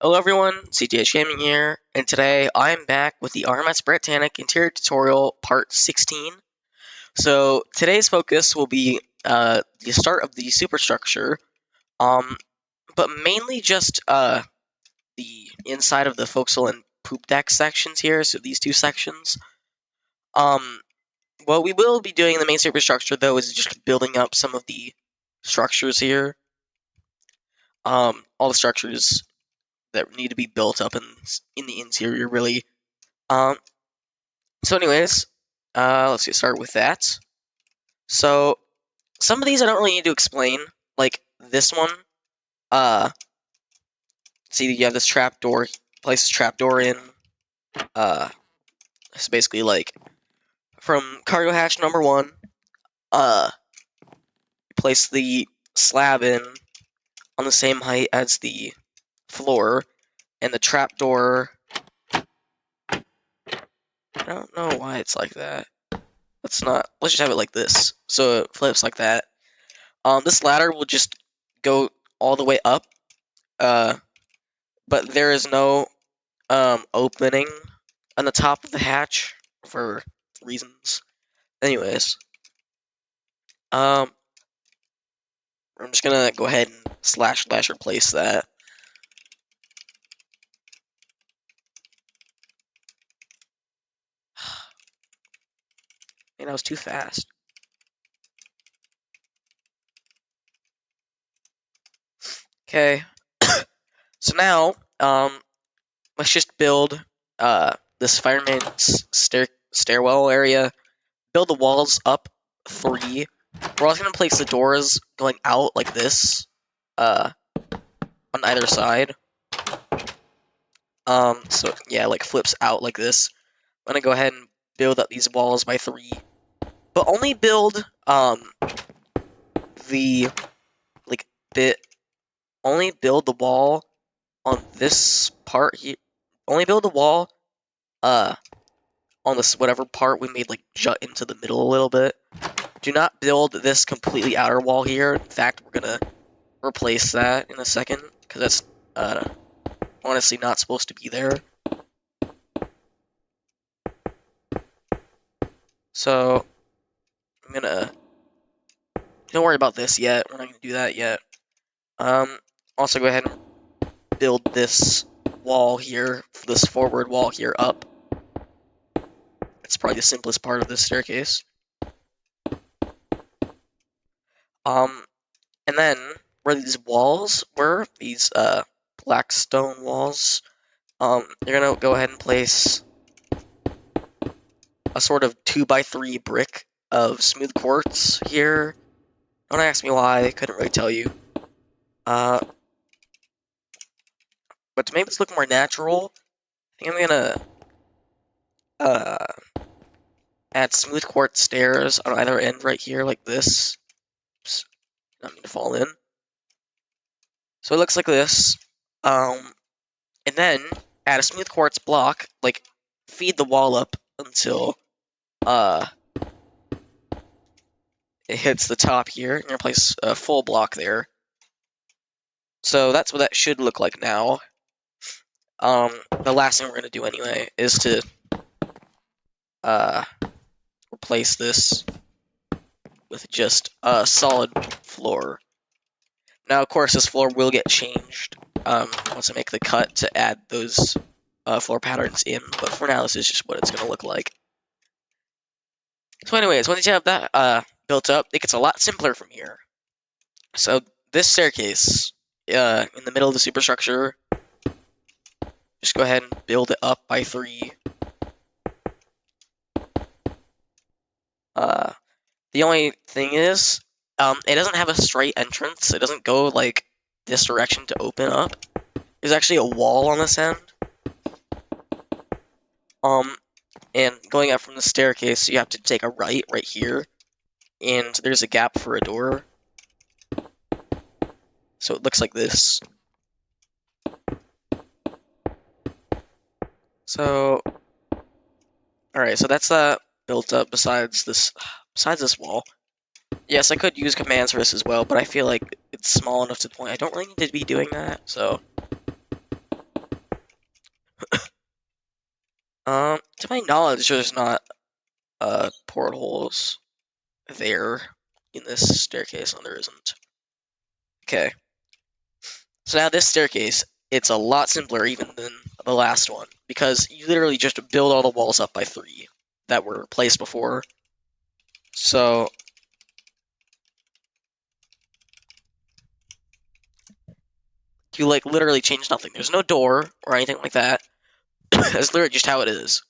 Hello everyone, CTH Gaming here, and today I'm back with the RMS Bretanic interior tutorial part 16. So today's focus will be the start of the superstructure, um, but mainly just the inside of the forecastle and poop deck sections here, so these two sections. Um, what we will be doing in the main superstructure though is just building up some of the structures here. All the structures that need to be built up in the interior really. Um, So anyways, let's get started with that. So some of these I don't really need to explain. Like this one, uh, see you have this trap door, place this trap door in. It's basically like from cargo hatch number one. Place the slab in on the same height as the floor, and the trap door. I don't know why it's like that. Let's not. Let's just have it like this, so it flips like that. This ladder will just go all the way up. But there is no opening on the top of the hatch for reasons. Anyways, um, I'm just gonna go ahead and slash replace that. Man, that was too fast. Okay, so now let's just build this fireman's stairwell area. Build the walls up 3. We're also gonna place the doors going out like this, on either side. So yeah, like flips out like this. I'm gonna go ahead and build up these walls by 3, but only build the like bit. Only build the wall on this part here. Only build the wall uh on this whatever part we made like jut into the middle a little bit. Do not build this completely outer wall here. In fact, we're gonna replace that in a second because that's honestly not supposed to be there. So I'm gonna don't worry about this yet. We're not gonna do that yet. Also go ahead and build this wall here, this forward wall here up. It's probably the simplest part of this staircase. And then where these walls were, these black stone walls, you're gonna go ahead and place a sort of 2x3 brick of smooth quartz here. Don't ask me why, I couldn't really tell you. But to make this look more natural, I think I'm gonna add smooth quartz stairs on either end right here, like this. Oops, not mean to fall in. So it looks like this. And then add a smooth quartz block, like feed the wall up until it hits the top here. You're gonna place a full block there. So that's what that should look like now. The last thing we're gonna do anyway is to replace this with just a solid floor. Now, of course, this floor will get changed once I make the cut to add those floor patterns in, but for now, this is just what it's going to look like. So anyways, once you have that built up, it gets a lot simpler from here. So this staircase in the middle of the superstructure, just go ahead and build it up by 3. The only thing is, it doesn't have a straight entrance. It doesn't go like this direction to open up. There's actually a wall on this end. And going up from the staircase, you have to take a right here, and there's a gap for a door. So it looks like this. So, alright, so that's built up besides this wall. Yes, I could use commands for this as well, but I feel like it's small enough to the point I don't really need to be doing that, so To my knowledge, there's not portholes there in this staircase. No, there isn't. Okay. So now this staircase, it's a lot simpler even than the last one, because you literally just build all the walls up by 3 that were placed before. So you like literally change nothing. There's no door or anything like that. That's literally just how it is.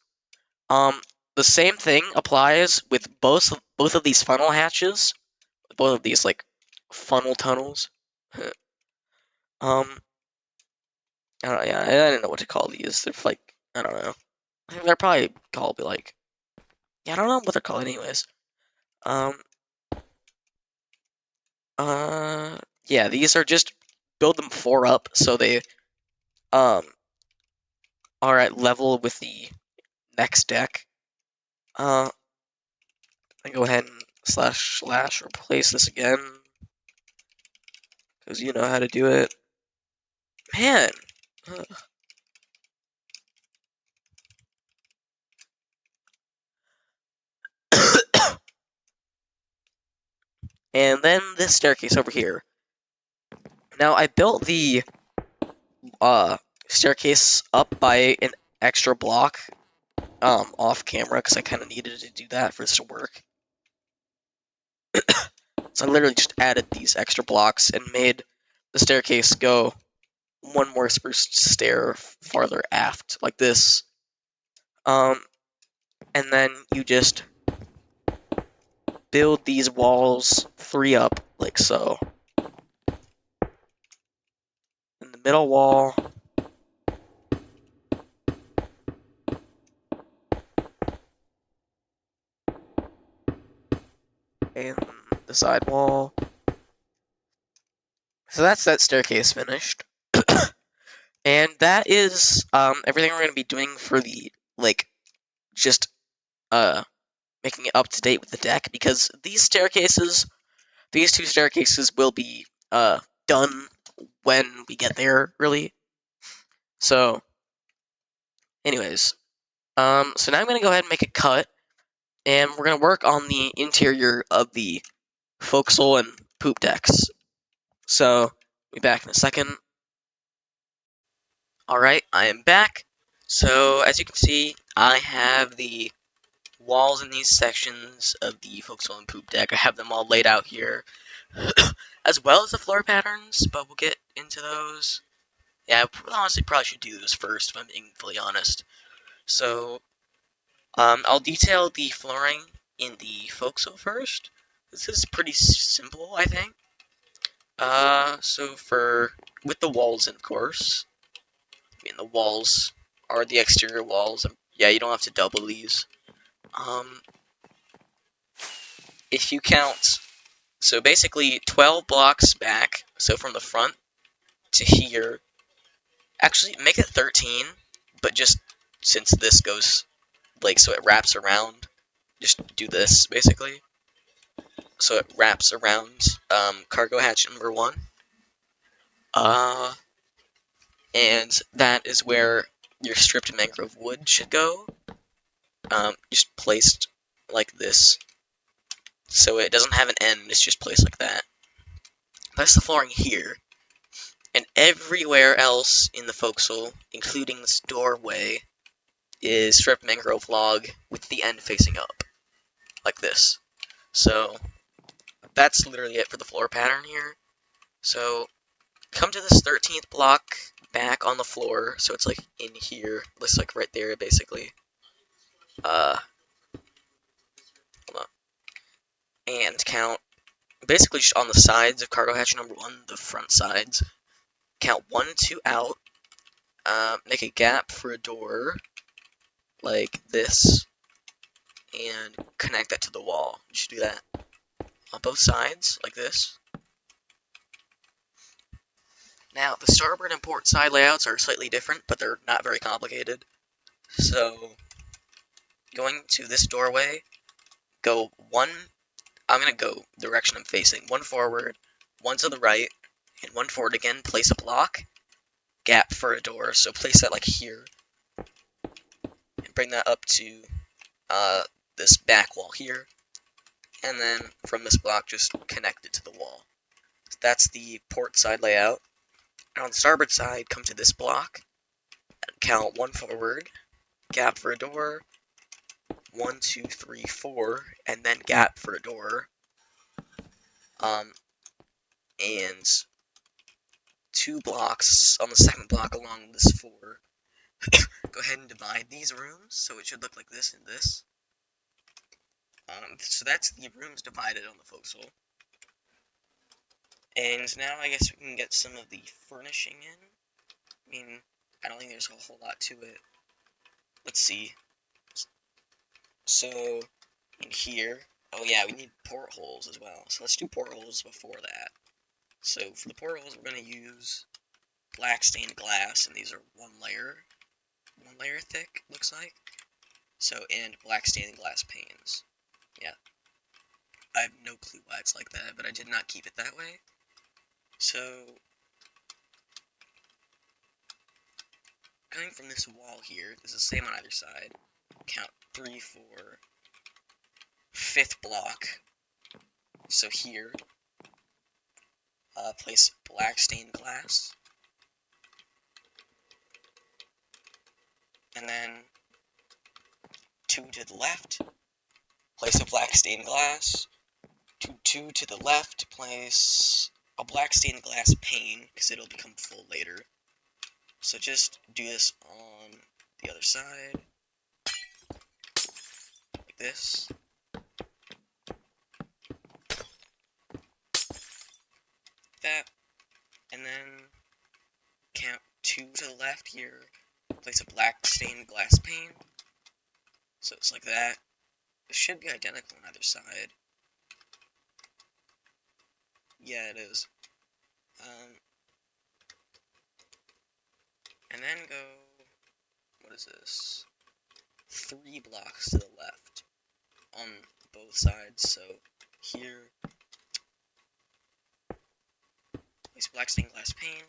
Um, the same thing applies with both of these funnel hatches, both of these like funnel tunnels. um, I don't know, yeah, I didn't know what to call these. They're like, I don't know. I think they're probably called like, yeah, I don't know what they're called anyways. Um, yeah, these are just build them 4 up so they um are at level with the next deck. I go ahead and // replace this again because you know how to do it, man. And then this staircase over here. Now I built the uh staircase up by an extra block off camera because I kind of needed to do that for this to work. So I literally just added these extra blocks and made the staircase go one more spruce stair farther aft, like this. And then you just build these walls 3 up, like so. In the middle wall, and the side wall. So that's that staircase finished. And that is everything we're going to be doing for the, like, just making it up to date with the deck, because these two staircases will be done when we get there, really. So, anyways, so now I'm going to go ahead and make a cut, and we're going to work on the interior of the forecastle and poop decks. So, be back in a second. Alright, I am back. So, as you can see, I have the walls in these sections of the forecastle and poop deck. I have them all laid out here, as well as the floor patterns, but we'll get into those. Yeah, I honestly probably should do those first, if I'm being fully honest. So, I'll detail the flooring in the forecastle first. This is pretty simple, I think. So with the walls, of course. I mean, the walls are the exterior walls. Yeah, you don't have to double these. If you count, so basically 12 blocks back, so from the front to here, actually make it 13, but just since this goes, like, so it wraps around, just do this, basically. So it wraps around cargo hatch number 1. And that is where your stripped mangrove wood should go. Just placed like this. So it doesn't have an end, it's just placed like that. That's the flooring here. And everywhere else in the forecastle, including this doorway, is stripped mangrove log with the end facing up. Like this. So that's literally it for the floor pattern here. So come to this 13th block back on the floor, so it's like in here, looks like right there basically. Hold on. And count basically just on the sides of cargo hatch number 1, the front sides. Count 1 and 2 out. Make a gap for a door, like this, and connect that to the wall. You should do that on both sides, like this. Now, the starboard and port side layouts are slightly different, but they're not very complicated. So, going to this doorway, go 1, I'm going to go the direction I'm facing, 1 forward, 1 to the right, and 1 forward again, place a block, gap for a door, so place that like here, and bring that up to this back wall here, and then from this block just connect it to the wall. So that's the port side layout. And on the starboard side, come to this block, count 1 forward, gap for a door, 1, 2, 3, 4, and then gap for a door. And 2 blocks on the second block along this 4. Go ahead and divide these rooms, so it should look like this and this. So that's the rooms divided on the forecastle. And now I guess we can get some of the furnishing in. I mean, I don't think there's a whole lot to it. Let's see. So, in here, oh yeah, we need portholes as well. So let's do portholes before that. So for the portholes, we're going to use black stained glass, and these are one layer thick, looks like. So, and black stained glass panes. Yeah. I have no clue why it's like that, but I did not keep it that way. So, coming from this wall here, this is the same on either side. Count 3, 4, 5th block. So here, place black stained glass. And then 2 to the left, place a black stained glass. 2 to the left, place a black stained glass pane, because it'll become full later. So just do this on the other side, like this. That, and then count 2 to the left here, place a black stained glass pane. So it's like that. It should be identical on either side. Yeah, it is. And then go, what is this? 3 blocks to the left on both sides. So here, place black stained glass pane,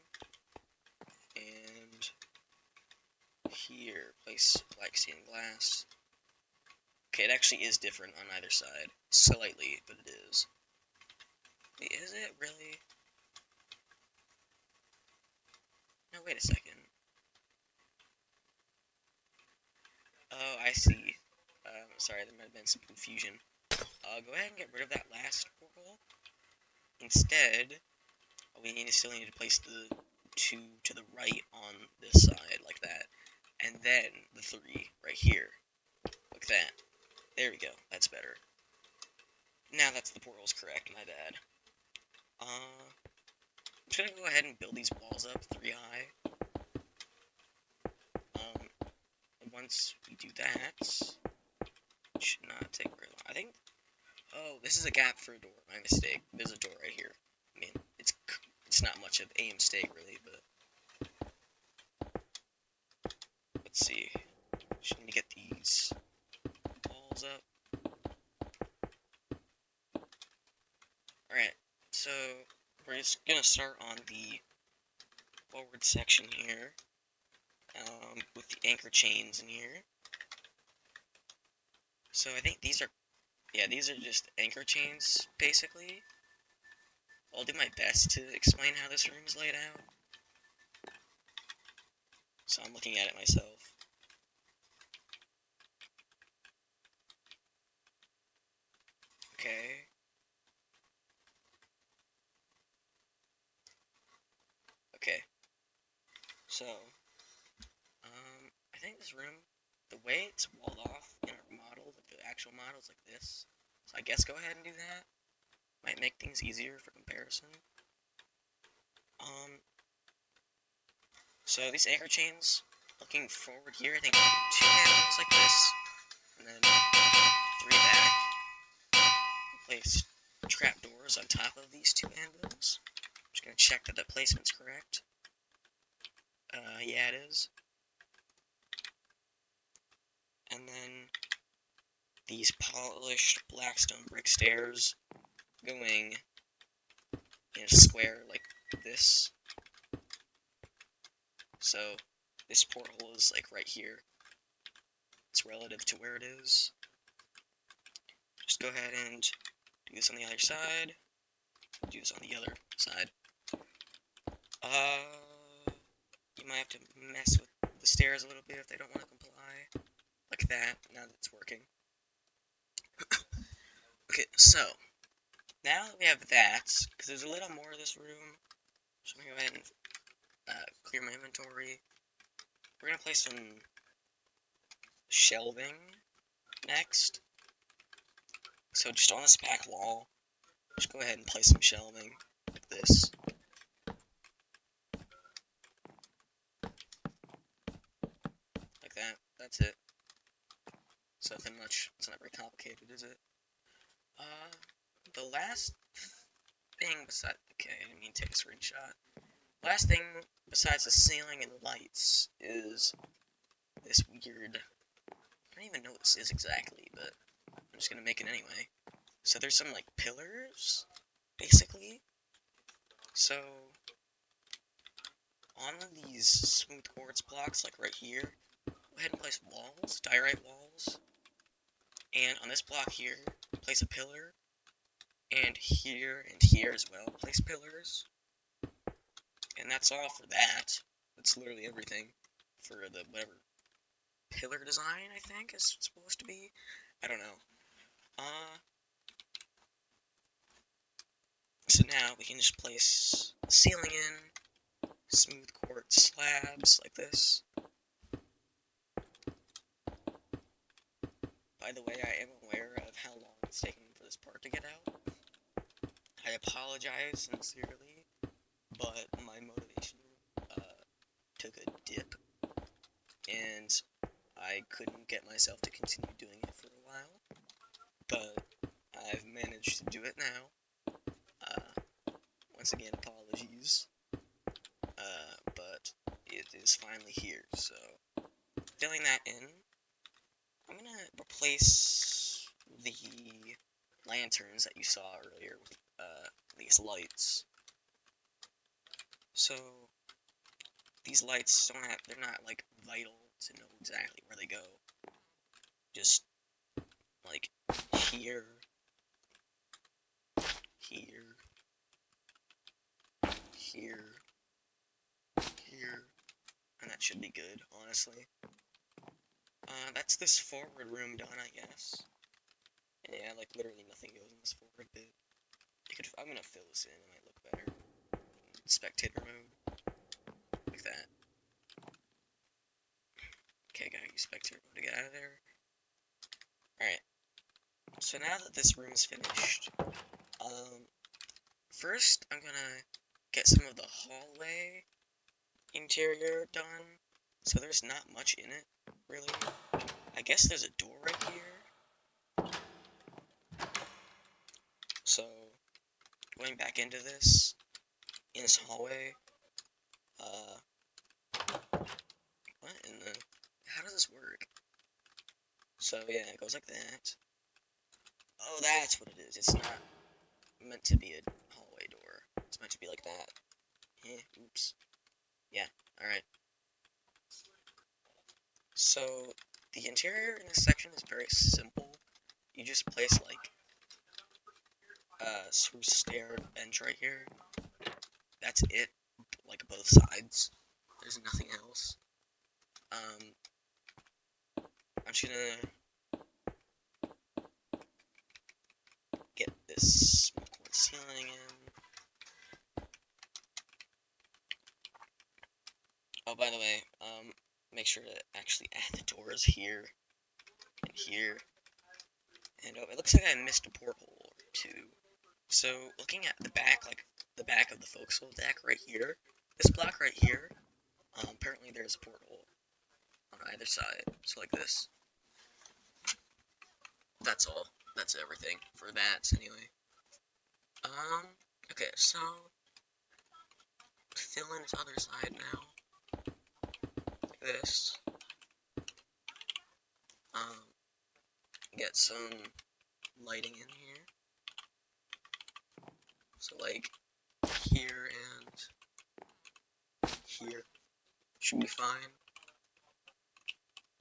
and here, place black stained glass. Okay, it actually is different on either side, slightly, but it is. Wait, is it really? No, wait a second. Oh, I see. Sorry, there might have been some confusion. Go ahead and get rid of that last portal. Instead, we still need to place the 2 to the right on this side, like that. And then the 3 right here, like that. There we go, that's better. Now that's the portal's correct, my bad. I'm just gonna go ahead and build these walls up 3 high. Once we do that, it should not take very long. I think, oh, this is a gap for a door, my mistake. There's a door right here. I mean, it's not much of a mistake, really, but let's see. Just need to get these walls up. Alright, so we're just gonna start on the forward section here, with the anchor chains in here. So I think these are just anchor chains, basically. I'll do my best to explain how this room is laid out. So I'm looking at it myself. Okay. Okay. So, I think this room, the way it's walled off in our model, the actual model is like this. So I guess go ahead and do that. Might make things easier for comparison. So these anchor chains, looking forward here, I think 2 handles like this, and then 3 back. Place trapdoors on top of these 2 handles. I'm just gonna check that the placement's correct. Yeah, it is. And then these polished blackstone brick stairs going in a square like this. So this porthole is like right here. it's relative to where it is. Just go ahead and do this on the other side. Do this on the other side. You might have to mess with the stairs a little bit if they don't want to comply. Like that, now that it's working. Okay, so, now that we have that, because there's a little more of this room, so I'm going to go ahead and clear my inventory. We're going to place some shelving next. So just on this back wall, just go ahead and place some shelving like this. Like that. That's it. It's nothing much. It's not very complicated, is it? The last thing besides... Okay, I didn't mean to take a screenshot. Last thing besides the ceiling and lights is this weird... I don't even know what this is exactly, but I'm just gonna make it anyway. So there's some, like, pillars, basically. So, on these smooth quartz blocks, like right here, go ahead and place walls, diorite walls. And on this block here, place a pillar. And here as well, place pillars. And that's all for that. That's literally everything for the whatever pillar design, I think, is supposed to be. I don't know. So now we can just place the ceiling in, smooth quartz slabs like this. By the way, I am aware of how long it's taking for this part to get out. I apologize sincerely, but my motivation took a dip, and I couldn't get myself to continue doing it for a while, but I've managed to do it now. Once again, apologies, but it is finally here, so filling that in, I'm gonna replace the lanterns that you saw earlier with these lights. So these lights they're not like vital to know exactly where they go. Just like here, here, here, here, and that should be good, honestly. That's this forward room done, I guess. Yeah, like literally nothing goes in this forward bit. I'm gonna fill this in, it might look better. Spectator mode, like that. Okay, gotta use spectator mode to get out of there. Alright, so now that this room is finished, first I'm gonna get some of the hallway interior done. So there's not much in it, really. I guess there's a door right here. So, going back into this, in this hallway, what in the, how does this work? So yeah, it goes like that. Oh, that's what it is. It's not meant to be a hallway door. It's meant to be like that. Oops. Yeah, alright. So, the interior in this section is very simple. You just place, like, spruce stair bench right here. That's it, like, both sides. There's nothing else. I'm just gonna get this ceiling in. Oh, by the way, make sure to actually add the doors here and here. And oh, it looks like I missed a porthole or two. So, looking at the back, like the back of the forecastle deck right here, this block right here, apparently there's a porthole on either side. So like this. That's all. That's everything for that, anyway. Okay, so fill in this other side now. Like this. Get some lighting in here. So like here and here should be fine.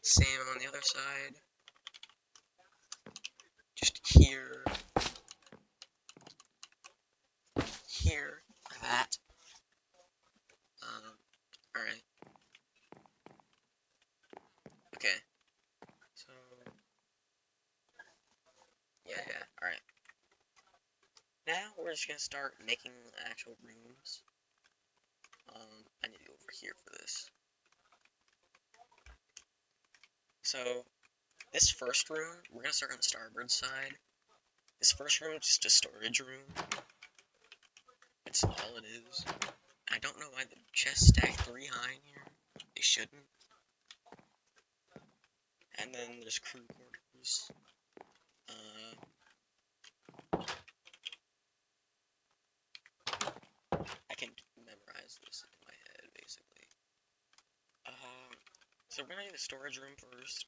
Same on the other side. Just here. Here. Like that. Alright. Okay. So... Yeah, alright. Now we're just gonna start making actual rooms. I need to go over here for this. So, this first room, we're gonna start on the starboard side. This first room is just a storage room. That's all it is. I don't know why the chests stack 3 high in here. They shouldn't. And then there's crew quarters. I can memorize this in my head, basically. So we're gonna do the storage room first.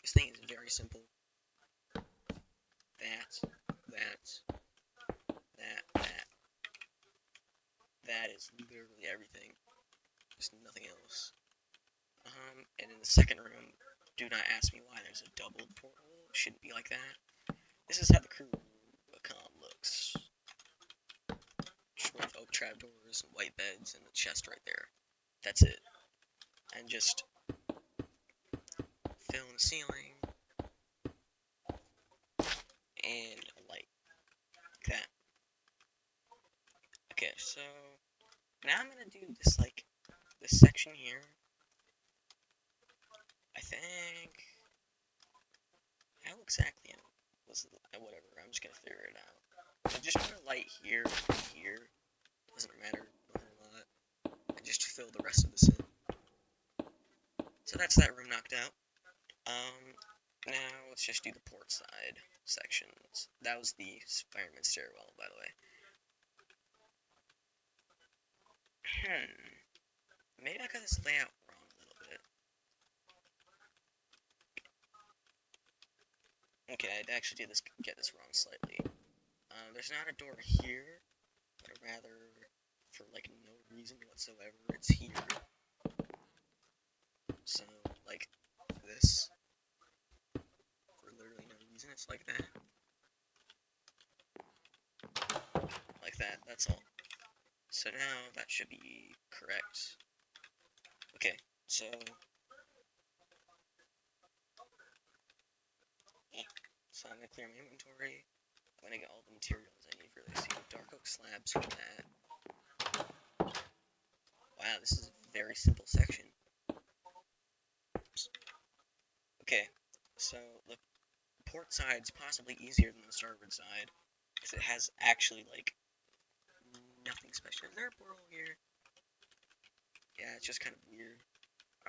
This thing is very simple. That is literally everything. There's nothing else. And in the second room, do not ask me why there's a double portal. It shouldn't be like that. This is how the crew comm looks. With oak trapdoors and white beds and the chest right there. That's it. And just fill in the ceiling and a light. Like that. Okay, so now I'm gonna do this, like, this section here. I think... How exactly was it? Whatever, I'm just gonna figure it out. So just put a light here, here. Doesn't matter a whole lot. And just fill the rest of this in. So that's that room knocked out. Now let's just do the port side sections. That was the fireman stairwell, by the way. Maybe I got this layout wrong a little bit. Okay, I actually did get this wrong slightly. There's not a door here, but rather, for like no reason whatsoever, it's here. So, like, this. For literally no reason, it's like that. Like that, that's all. So now, that should be correct. Okay, so... So I'm gonna clear my inventory. I'm gonna get all the materials I need for this. Dark oak slabs for that. Wow, this is a very simple section. Okay, so the port side's possibly easier than the starboard side, because it has actually, like, nothing special. Is there a portal here? Yeah, it's just kind of weird.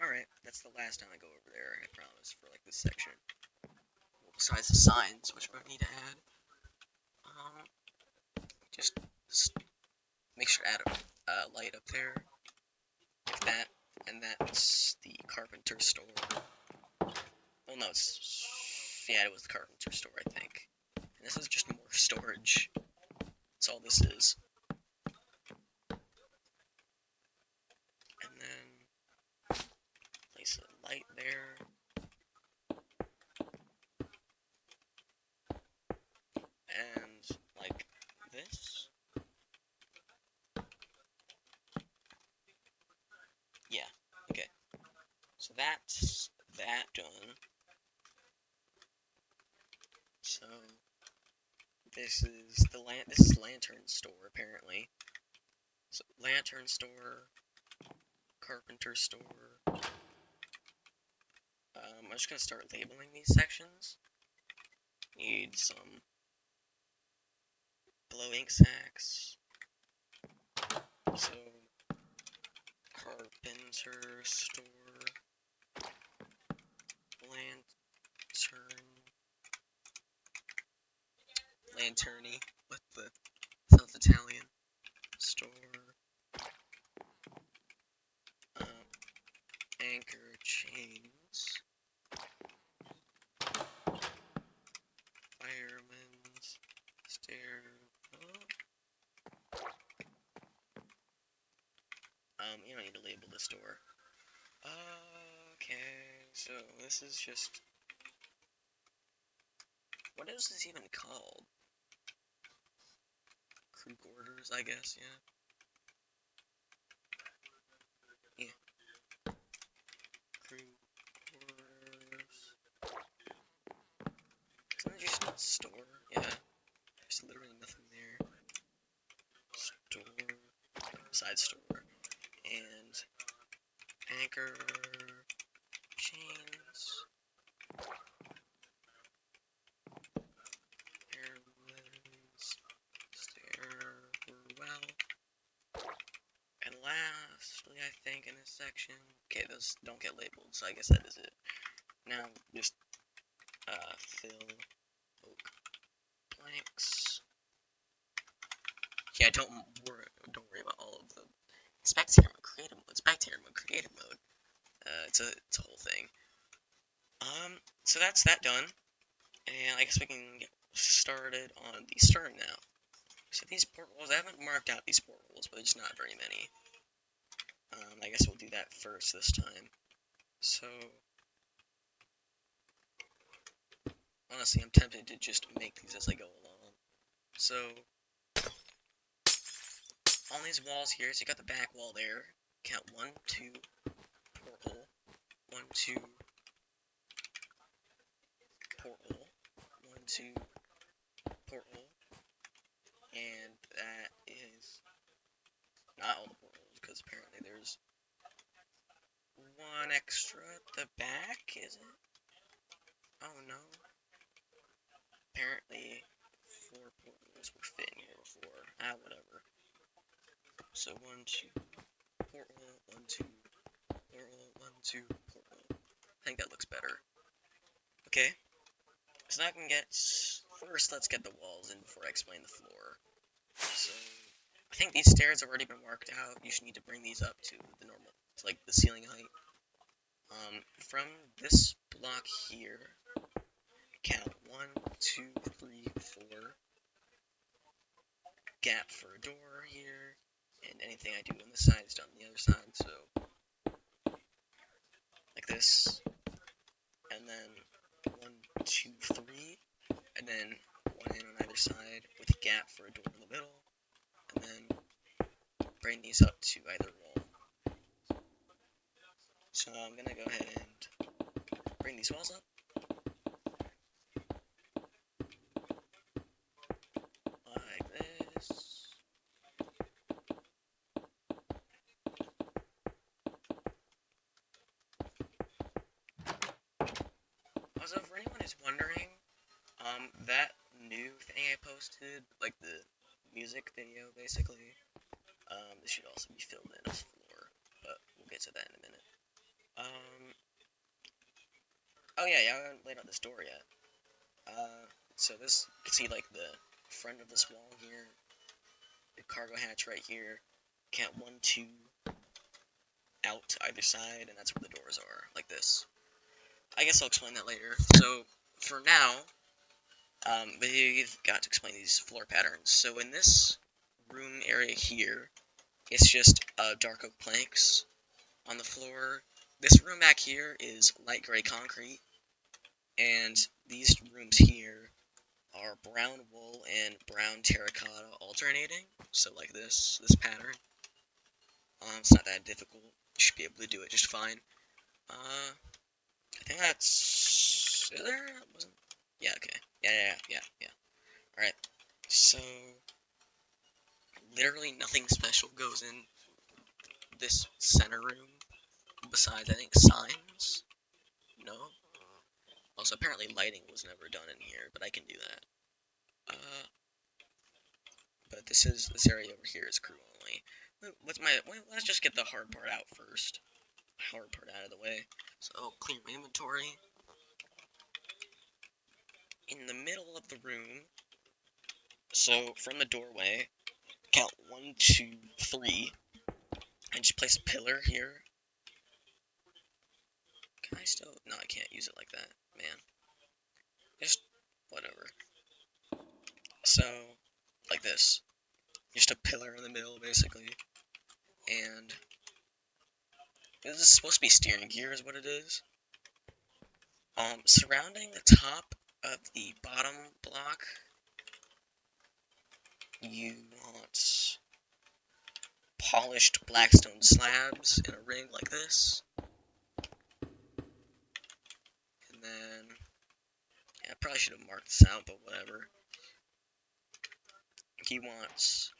Alright, that's the last time I go over there, I promise, for, like, this section. Well, besides the signs, which we need to add. Just make sure to add a light up there, like that, and that's the carpenter store. Well, no, yeah, it was the carpenter store, I think. And this is just more storage. That's all this is. And then place a light there. And like this. Yeah, okay. So that's that done. So this is lantern store apparently. So lantern store, carpenter store. I'm just gonna start labeling these sections. Need some blow ink sacks. So carpenter store, lanterny. What the? Sounds Italian. Store. Anchor chains. Fireman's stair. You don't need to label this door. Okay. So this is just, what is this even called? Crew quarters, I guess, yeah. Yeah. Crew quarters. Isn't it just a store? Yeah. There's literally nothing there. Store. Side store. And anchor. Chains. Airlines. Stairwell. And lastly, I think in this section, okay, those don't get labeled, so I guess that is it. Now, just fill oak planks. Yeah, don't worry about all of them. Spectator mode, creative mode, spectator mode, creative mode. It's a whole thing. So that's that done, and I guess we can get started on the stern now. So these portholes, I haven't marked out these portholes, but there's not very many. I guess we'll do that first this time. So, honestly, I'm tempted to just make these as I go along. So, on these walls here, so you got the back wall there. Count 1, 2, porthole, 1, 2, porthole, 1, 2, porthole, and that is not all the portholes, because apparently there's one extra at the back, is it? Oh no. Apparently 4 portholes were fit in here before. Whatever. So 1, 2, porthole, 1, 2, porthole, 1, 2, porthole. I think that looks better. Okay. So now I can get, first let's get the walls in before I explain the floor. So, I think these stairs have already been marked out. You should need to bring these up to the normal, to like the ceiling height. From this block here, count 1, 2, 3, 4. Gap for a door here, and anything I do on this side is done on the other side. So, like this, and then 1, 2, 3, and then one in on either side with a gap for a door in the middle, and then bring these up to either wall. So I'm gonna go ahead and bring these walls up. Like this. Also, for anyone who's wondering, that new thing I posted, like the music video, basically, this should also be filled in as floor, but we'll get to that in a minute. Oh yeah, I haven't laid out this door yet. So this, you can see like the front of this wall here, the cargo hatch right here, count 1, 2, out to either side, and that's where the doors are, like this. I guess I'll explain that later. So, for now, we've got to explain these floor patterns. So in this room area here, it's just dark oak planks on the floor. This room back here is light gray concrete, and these rooms here are brown wool and brown terracotta alternating. So like this pattern. It's not that difficult. You should be able to do it just fine. I think that's... Is there? Wasn't... Yeah, okay. Yeah. Alright. So, literally nothing special goes in this center room besides, I think, signs? No? Also, apparently lighting was never done in here, but I can do that. But this area over here is crew only. Let's just get the hard part out first. Hard part out of the way. So, clear my inventory. In the middle of the room, so from the doorway, count 1, 2, 3, and just place a pillar here. Can I still? No, I can't use it like that, man. Just whatever. So, like this. Just a pillar in the middle, basically. And this is supposed to be steering gear, is what it is. Surrounding the top of the bottom block, you want polished blackstone slabs in a ring like this. And then, yeah, I probably should have marked this out, but whatever. He wants,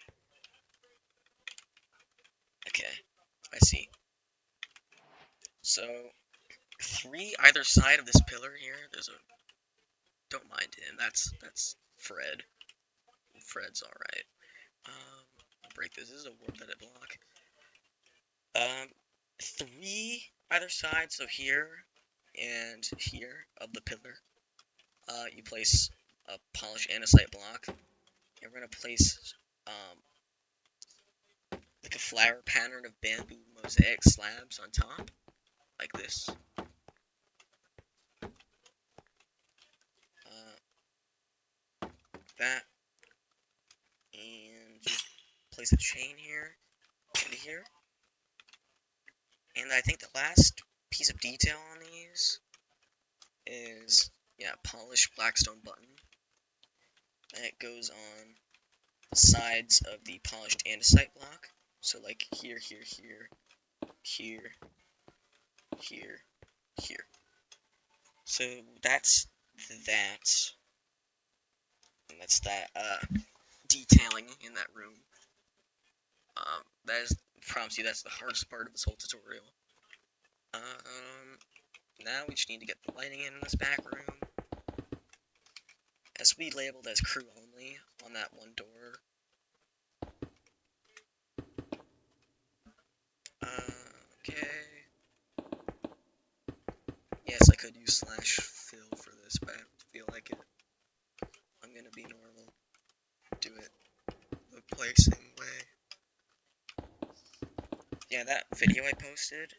okay, I see. So, 3 either side of this pillar here, there's a, don't mind him, that's Fred. Fred's alright. I'll break this is a warp-edit block. 3 either side, so here and here of the pillar, you place a polished andesite block, and we're going to place like a flower pattern of bamboo mosaic slabs on top, like this. That, and just place a chain here, and here. And I think the last piece of detail on these is, yeah, polished blackstone button. And it goes on the sides of the polished andesite block. So like here, here, here, here, here, here. So that's that. And that's that detailing in that room. That is, promise you, that's the hardest part of this whole tutorial. Now we just need to get the lighting in this back room. This will be labeled as crew only on that one door. Okay. Yes, I could use /fill for this, but I don't feel like it. I'm gonna be normal. Do it the placing way. Yeah, that video I posted,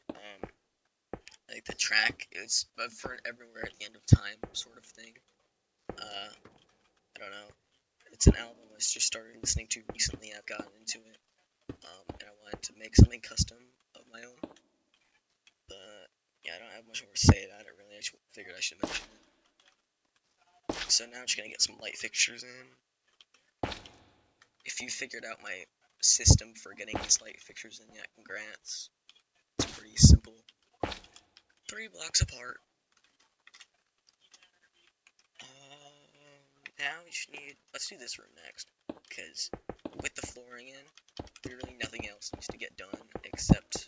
like the track is for everywhere at the end of time sort of thing. I don't know. It's an album I just started listening to recently. I've gotten into it, and I wanted to make something custom of my own. But yeah, I don't have much more to say about it really. I just figured I should mention it. So now I'm just gonna get some light fixtures in. If you figured out my system for getting these light fixtures in yet, congrats. It's pretty simple. 3 blocks apart. Now we just need, let's do this room next, because with the flooring in, really nothing else needs to get done except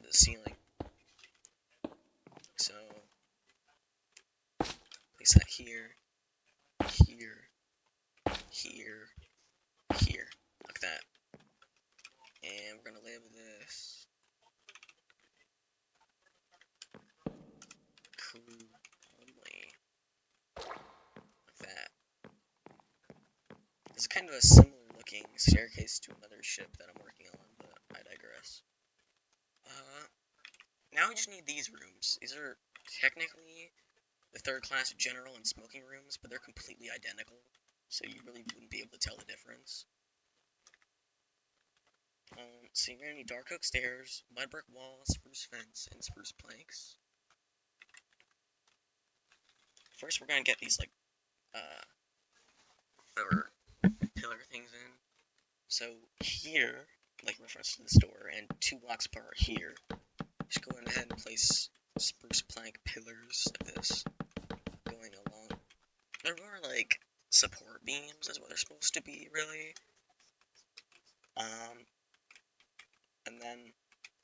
the ceiling. So, place that here, here, here, here, like that. And we're gonna label this crew only, like that. It's kind of a similar looking staircase to another ship that I'm working on, but I digress. Now we just need these rooms. These are technically the 3rd class general and smoking rooms, but they're completely identical, so you really wouldn't be able to tell the difference. So you're gonna need dark oak stairs, mud brick wall, spruce fence, and spruce planks. First, we're gonna get these like pillar things in. So here, like reference to this door, and 2 blocks apart here, just go ahead and place spruce plank pillars like this, going along. They're more like support beams is what they're supposed to be, really. And then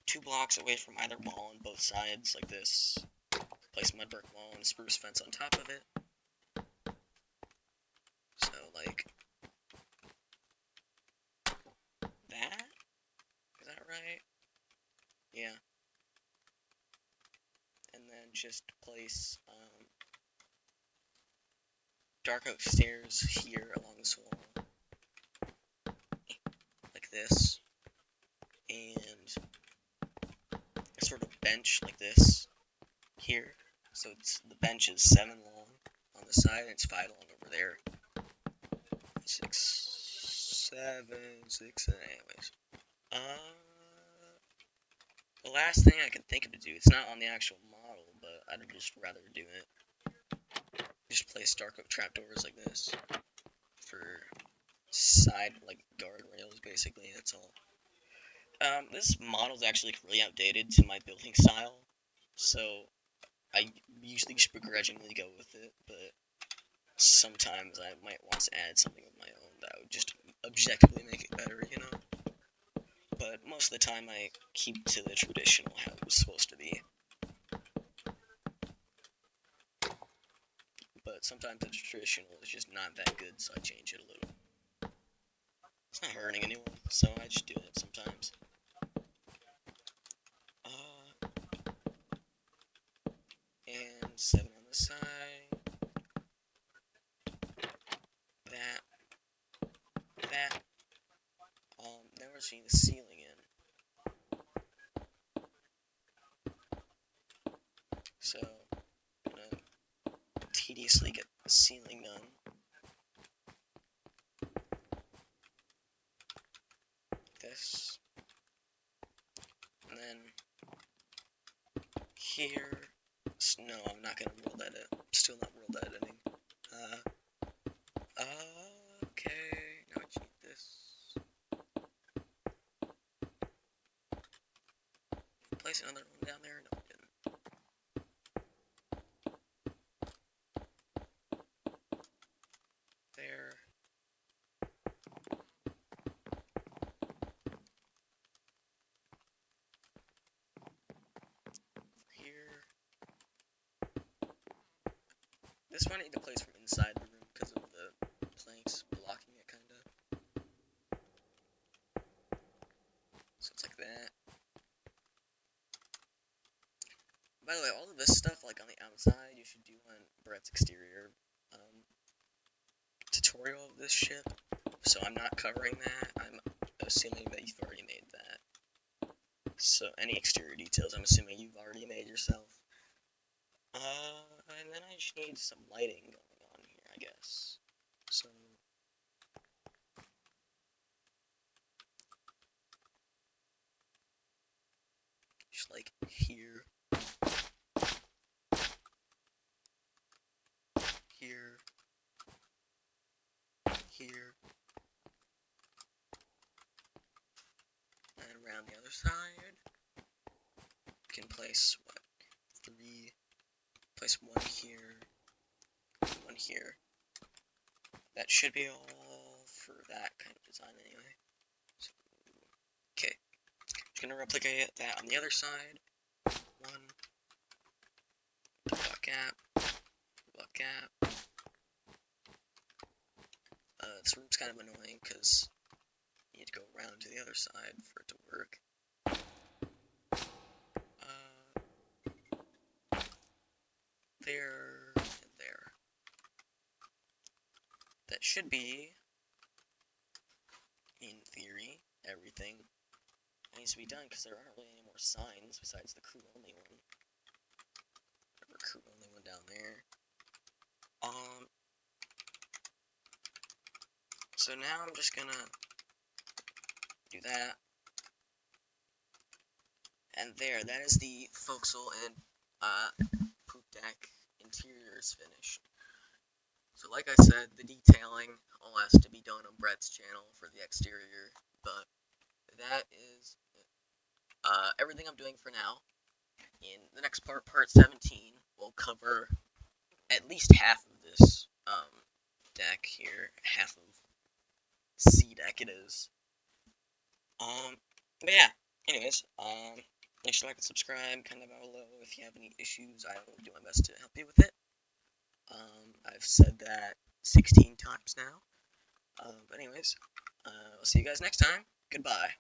2 blocks away from either wall on both sides, like this, place mud brick wall and a spruce fence on top of it. So, like, that? Is that right? Yeah. And then just place, dark oak stairs here along this wall, like this, and a sort of bench like this here. So it's, the bench is 7 long on the side, and it's 5 long over there. 6, 7, 6, anyways. The last thing I can think of to do, it's not on the actual model, but I'd just rather do it. Just place dark oak trapdoors like this for side, like, guardrails, basically, that's all. This model's actually really outdated to my building style, so I usually just begrudgingly go with it, but sometimes I might want to add something of my own that would just objectively make it better, you know? But most of the time I keep to the traditional how it was supposed to be. But sometimes the traditional is just not that good, so I change it a little. It's not hurting anyone, so I just do it sometimes. And 7 on this side. That. That. Now we're seeing the ceiling in. So, I'm gonna tediously get the ceiling done. This. And then here. No, I'm not gonna roll that edit. Still not roll that editing. Okay. Now I cheat this. Place another one down there. No, I didn't. There. Here. This one I need to place from inside the room because of the planks blocking it, kinda. So it's like that. By the way, all of this stuff, like on the outside, you should do on Brett's exterior tutorial of this ship. So I'm not covering that. I'm assuming that you've already made that. So any exterior details, I'm assuming you've already made yourself. And then I just need some lighting going on here, I guess. So just like here, here, here, and around the other side. You can place what? 3. Place 1 here, 1 here. That should be all for that kind of design anyway. So, okay. Just gonna replicate that on the other side. 1. Block gap. Block gap. This room's kind of annoying because you need to go around to the other side for it to work. There and there. That should be, in theory, everything that needs to be done, because there aren't really any more signs besides the crew only one. Whatever, crew only one down there. So now I'm just gonna do that. And there, that is the forecastle and poop deck interiors finished. So like I said, the detailing all has to be done on Brett's channel for the exterior, but that is everything I'm doing for now. In the next part, part 17, we'll cover at least half of this deck here, half of C deck it is. But yeah, anyways, make sure to like and subscribe, comment down below if you have any issues. I will do my best to help you with it. I've said that 16 times now. But anyways, I'll see you guys next time. Goodbye.